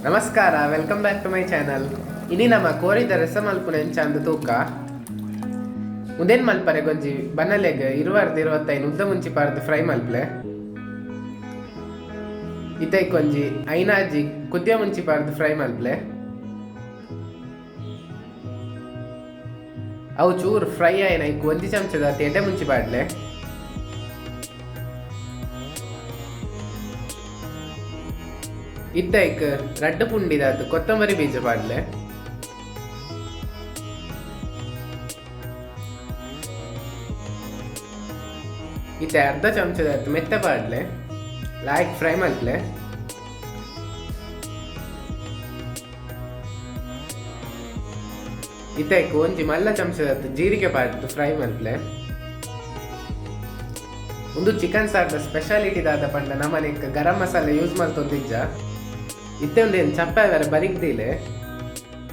ನಮಸ್ಕಾರ, welcome back to my channel. ಇನಿ ನಮ್ಮ ಕೋರಿದ ರಸ ಮಲ್ಪುನ ಎಂಚಾಂದು ತೂಕ ಉದೇನ್ ಮಲ್ಪರೆ ಗೊಂಜಿ ಬನ್ನಲೆಗ್ 20-25 ಉದ್ದ ಮುಂಚಿ ಪಾರ್ದು ಫ್ರೈ ಮಲ್ಪಲೆ ಇತೈ ಕೊಂಜಿ ಐನಾಜಿ ಕುದ್ಯ ಮುಂಚಿ ಪಾರ್ದು ಫ್ರೈ ಮಲ್ಪಲೆ ಅವು ಚೂರು ಫ್ರೈ ಆಯ್ನ ಇಕ್ಕು 1 ಚಮಚದ ಎಡೆ ಮುಂಚಿ ಪಾಡ್ಲೆ ಇದ್ದೈಕ್ ರಡ್ಡು ಪುಂಡಿದಾತು ಕೊತ್ತಂಬರಿ ಬೀಜ ಪಾಡ್ಲೆ ಇತ್ತೆ ಅರ್ಧ ಚಮಚದಾತು ಮೆತ್ತ ಪಾಡ್ಲೆ ಲಾಯ್ಕ್ ಫ್ರೈ ಮಲ್ಪಲೆ ಇತ್ತೈಕ್ ಒಂಜಿ ಮಲ್ಲ ಚಮಚದಾತು ಜೀರಿಗೆ ಪಾಡ್ದು ಫ್ರೈ ಮಲ್ಪಲೆ ಒಂದು ಚಿಕನ್ ಸಾರ್ದ ಸ್ಪೆಷಾಲಿಟಿ ದಾದ ಪಂಡ ನಮ್ಮನೆಗ್ ಗರಂ ಮಸಾಲೆ ಯೂಸ್ ಮಾಡ್ತೊಂದಿಜ್ಜ ಇತ್ತೆ ಒಂದೇನು ಚಪ್ಪ ಬೇರೆ ಬರಿಗ್ದಿಲೆ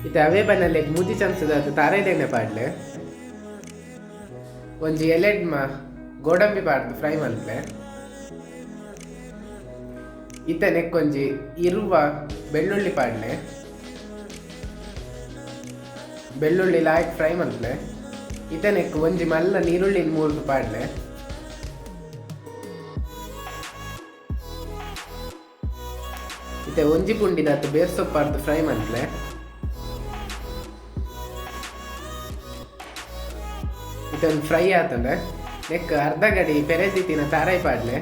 ಇತ್ತೆ ಅವೇ ಬನ್ನಲ್ಲಿ ಮೂಜಿ ಚಮಚದಾದ ತಾರೆದೆಣ್ಣೆ ಪಾಡ್ಲೆ ಒಂಜಿ ಎಲೆಡ್ ಗೋಡಂಬಿ ಪಾಡ್ದು ಫ್ರೈ ಮಲ್ಪಲೆ ಇತ್ತೆ ನೆಕ್ಕೊಂಜಿ ಇರುವ ಬೆಳ್ಳುಳ್ಳಿ ಪಾಡ್ಲೆ ಬೆಳ್ಳುಳ್ಳಿ ಲಾಯ್ಕ್ ಫ್ರೈ ಮಲ್ಪಲೆ ಇತ್ತೆ ನೆಕ್ ಒಂಜಿ ಮಲ್ಲ ನೀರುಳ್ಳಿ 3 ಪಾಡ್ಲೆ ಇತ್ತೆ ಒಂಜಿ ಪುಂಡಿದಾತು ಬೇರ್ ಸೊಪ್ಪಾರ್ದು ಫ್ರೈ ಮಲ್ಪಲೆ ಇತ್ತೆ ಒಂದು ಫ್ರೈ ಆತಂಡೆ ನೆಕ್ ಅರ್ಧ ಗಡಿ ಪೆರೆದಿತ್ತಿನ ತಾರಾಯಿ ಪಾಡ್ಲೆ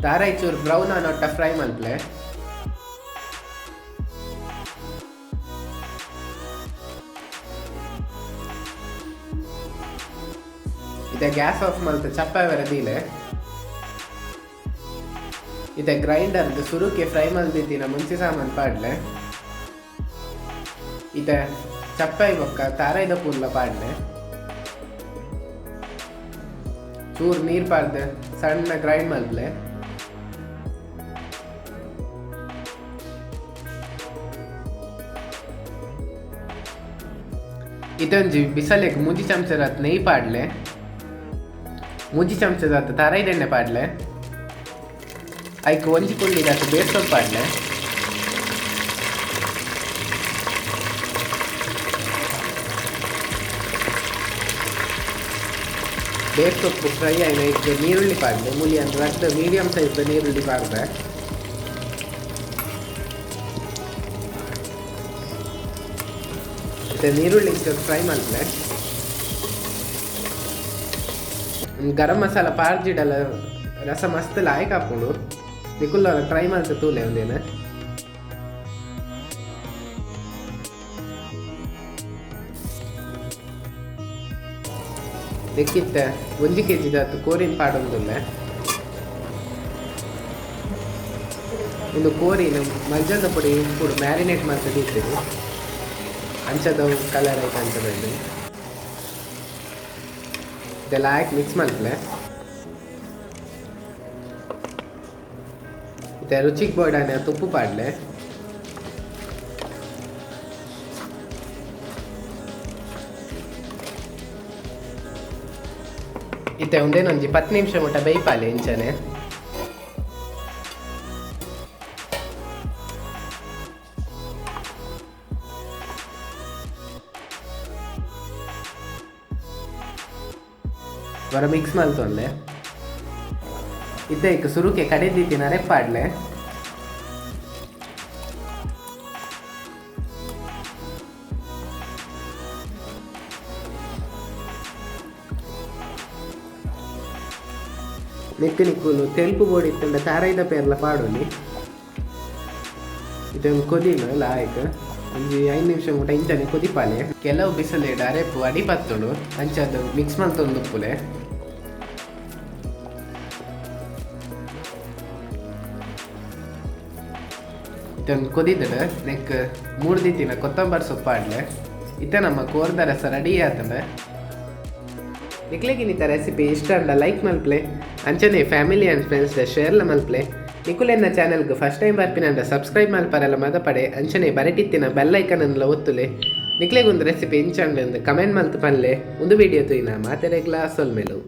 ತಾರಾಯಿ ಚೂರು ಬ್ರೌನ್ ಆನೊಟ್ಟ ಫ್ರೈ ಮಲ್ಪಲೆ ಇತ್ತೆ ಗ್ಯಾಸ್ ಆಫ್ ಮಲ್ತು ಚಪ್ಪ ಬೆರೆದಿಲೆ ಇತ್ತೆ ಗ್ರೈಂಡರ್ದು ಸುರುಕೆ ಫ್ರೈ ಮಲ್ದಿತ್ತಿನ ಮುಂಚೆ ಸಾಮಾನು ಪಾಡ್ಲೆ ಇತ್ತೆ ಚಪ್ಪಾಯಿ ಬೊಕ್ಕ ತಾರಾಯ್ದ ಪೂರ್ಲ ಪಾಡ್ಲೆ ಚೂರು ನೀರು ಪಾಡ್ದೆ ಸಣ್ಣ ಗ್ರೈಂಡ್ ಮಲ್ಪಲೆ ಇದೊಂಜಿ ಬಿಸಲೆಗ್ ಮೂಜಿ ಚಮಚದಾತ್ ನೆಯ್ ಪಾಡ್ಲೆ ಮೂಜಿ ಚಮಚದಾತ್ ತಾರಾಯ್ದೆಣ್ಣೆ ಪಾಡ್ಲೆ ಐಕ್ ಒಂಜಿ ಪುಂಡಿದಾತು ಬೇರ್ ಸೊಪ್ಪು ಪಾಡ್ಲೆ ಬೇರ್ ಸೊಪ್ಪು ಫ್ರೈ ಆಯ್ನ ಇಕ್ಕೆ ನೀರುಳ್ಳಿ ಪಾಡ್ಲೆ ಮುಲಿ ಅಂದ್ರೆ ಅರ್ಧ ಮೀಡಿಯಂ ಸೈಜ್ ನೀರುಳ್ಳಿ ಪಾಡ್ದೆ ಮತ್ತೆ ನೀರುಳ್ಳಿ ಫ್ರೈ ಮಲ್ಪಲೆ ಗರಂ ಮಸಾಲ ಪಾರ್ಜಿಡಲ್ಲ ರಸ ಮಸ್ತ್ ಲಾಯ್ಕ್ ಹಾಕೊಂಡು ನಿಕುಲ್ಲ ಟ್ರೈ ಮಾಡ್ತ ತೂಲೆ ಒಂದೇನ ನೆಕ್ಕಿತ್ತ 1 kg ದಾತು ಕೋರಿನ ಪಾಡೊಂದುಲ್ಲ ಒಂದು ಕೋರಿನ ಮಲ್ಜದ ಪುಡಿ ಉಪ್ಪುಡು ಮ್ಯಾರಿನೇಟ್ ಮಾಡ್ತದೆ ಇರ್ತೀವಿ ಅಂಚದ ಕಲರ್ ಆಯ್ತು ಅಂಚದಲ್ಲಿ ಇದೆಲ್ಲ ಹಾಕಿ ಮಿಕ್ಸ್ ಮಾಡ್ತಲೆ ಇತ್ತೆ ರುಚಿಗೆ ಬೋಡಾನೆ ತುಪ್ಪು ಪಾಡ್ಲೆ ಇತ್ತೆ ಒಂದೇನೊಂಜಿ 10 ನಿಮಿಷ ಮುಟ್ಟ ಬೇಯ್ಪಾಲೆ ಇಂಚನೆ ಹೊರ ಮಿಕ್ಸ್ ಮಲ್ತೊಂಡೆ ಇದ್ದೈಕ್ ಸುರುಕೆ ಕಡೆದಿತ್ತಿನ ರೆಪ್ಪಾಡ್ಲೆ ನೆಕ್ಕು ನಿಕ್ಕುಲು ತೆಲ್ಪು ಬೋಡಿ ಇತ್ತಂಡ ತಾರಾಯ್ದ ಪೇರ್ಲ ಪಾಡೋಲಿ ಇದೊಂದು ಕೊದಿನ ಲಾಯ್ಕ್ ಒಂಜಿ 5 ನಿಮಿಷ ಮುಟ ಇಂಚನೆ ಕೊದಿಪಾಲೆ ಕೆಲವು ಬಿಸಿಲೇಡ ಅರೆಪು ಅಡಿ ಪತ್ತುಡು ಅಂಚದು ಮಿಕ್ಸ್ ಮಲ್ತೊಂದು ಉಪ್ಪುಲೆ ಇದೊಂದು ಕೊದಿದಡ ನೆಕ್ 3 ದಿತ್ತಿನ ಕೊತ್ತಂಬರಿ ಸೊಪ್ಪು ಆಡ್ಲೆ ಇತ್ತೆ ನಮ್ಮ ಕೋರ್ದ ರಸ ರೆಡಿ ಆತಂಡೆ ನಿಕ್ಲೆಗಿನಿತ ರೆಸಿಪಿ ಇಷ್ಟ ಅಂಡ ಲೈಕ್ ಮಲ್ಪಲೆ ಅಂಚನೆ ಫ್ಯಾಮಿಲಿ ಆ್ಯಂಡ್ ಫ್ರೆಂಡ್ಸ್ದ ಶೇರ್ಲ ಮಲ್ಪಲೆ ನಿಕುಲೆನ್ನ ಚಾನಲ್ಗೆ ಫಸ್ಟ್ ಟೈಮ್ ಬರ್ಪಿನಂಡ ಸಬ್ಸ್ಕ್ರೈಬ್ ಮಲ್ಪರೆಲ್ಲ ಮದಪಡೆ ಅಂಚನೆ ಬರಟಿತ್ತಿನ ಬೆಲ್ ಐಕನನ್ನೆಲ್ಲ ಒತ್ತುಲೆ ನಿಕ್ಲೆಗೊಂದು ರೆಸಿಪಿ ಇಂಚಂಡು ಕಮೆಂಟ್ ಮಲ್ತು ಪನ್ಲೆ ಒಂದು ವಿಡಿಯೋ ತುಯಿನ ಮಾತೆರೆಗ್ಲ ಸೊಲ್ಮೆಲು.